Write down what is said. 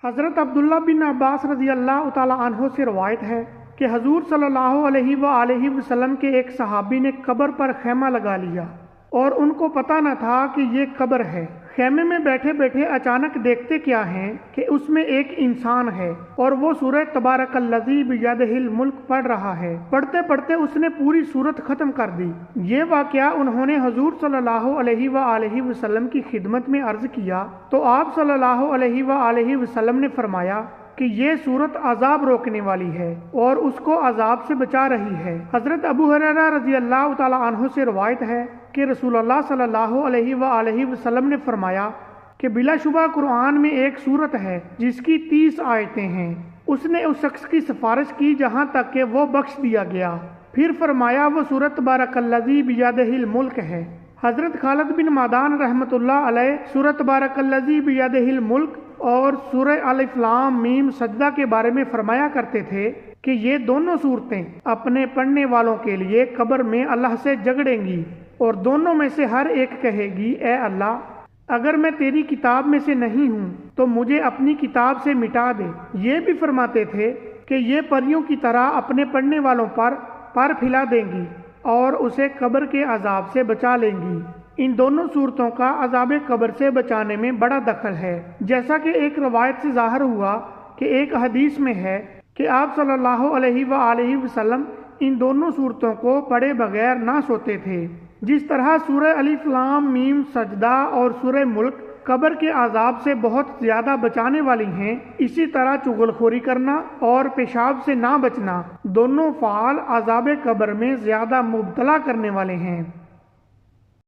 حضرت عبداللہ بن عباس رضی اللہ تعالی عنہ سے روایت ہے کہ حضور صلی اللہ علیہ وآلہ وسلم کے ایک صحابی نے قبر پر خیمہ لگا لیا اور ان کو پتہ نہ تھا کہ یہ قبر ہے۔ خیمے میں بیٹھے بیٹھے اچانک دیکھتے کیا ہیں کہ اس میں ایک انسان ہے اور وہ سورہ تبارک الذی بیدہ الملک پڑھ رہا ہے۔ پڑھتے پڑھتے اس نے پوری سورت ختم کر دی۔ یہ واقعہ انہوں نے حضور صلی اللہ علیہ وآلہ وسلم کی خدمت میں عرض کیا تو آپ صلی اللہ علیہ وآلہ وسلم نے فرمایا کہ یہ سورت عذاب روکنے والی ہے اور اس کو عذاب سے بچا رہی ہے۔ حضرت ابو ہریرہ رضی اللہ تعالی عنہ سے روایت ہے کہ رسول اللہ صلی اللہ علیہ وآلہ وسلم نے فرمایا کہ بلا شبہ قرآن میں ایک سورت ہے جس کی 30 آیتیں ہیں۔ اس نے اس شخص کی سفارش کی جہاں تک کہ وہ بخش دیا گیا، پھر فرمایا وہ سورت تبارک الذی بیدہ الملک ہے۔ حضرت خالد بن معدان رحمۃ اللہ علیہ سورت تبارک الذی بیدہ الملک اور سورہ الف لام میم سجدہ کے بارے میں فرمایا کرتے تھے کہ یہ دونوں صورتیں اپنے پڑھنے والوں کے لیے قبر میں اللہ سے جھگڑیں گی اور دونوں میں سے ہر ایک کہے گی اے اللہ اگر میں تیری کتاب میں سے نہیں ہوں تو مجھے اپنی کتاب سے مٹا دے۔ یہ بھی فرماتے تھے کہ یہ پریوں کی طرح اپنے پڑھنے والوں پر پر پھیلا دیں گی اور اسے قبر کے عذاب سے بچا لیں گی۔ ان دونوں صورتوں کا عذاب قبر سے بچانے میں بڑا دخل ہے، جیسا کہ ایک روایت سے ظاہر ہوا کہ ایک حدیث میں ہے کہ آپ صلی اللہ علیہ وآلہ وسلم ان دونوں صورتوں کو پڑھے بغیر نہ سوتے تھے۔ جس طرح سورہ الف لام میم سجدہ اور سورہ ملک قبر کے عذاب سے بہت زیادہ بچانے والی ہیں، اسی طرح چغل خوری کرنا اور پیشاب سے نہ بچنا دونوں فعال عذاب قبر میں زیادہ مبتلا کرنے والے ہیں۔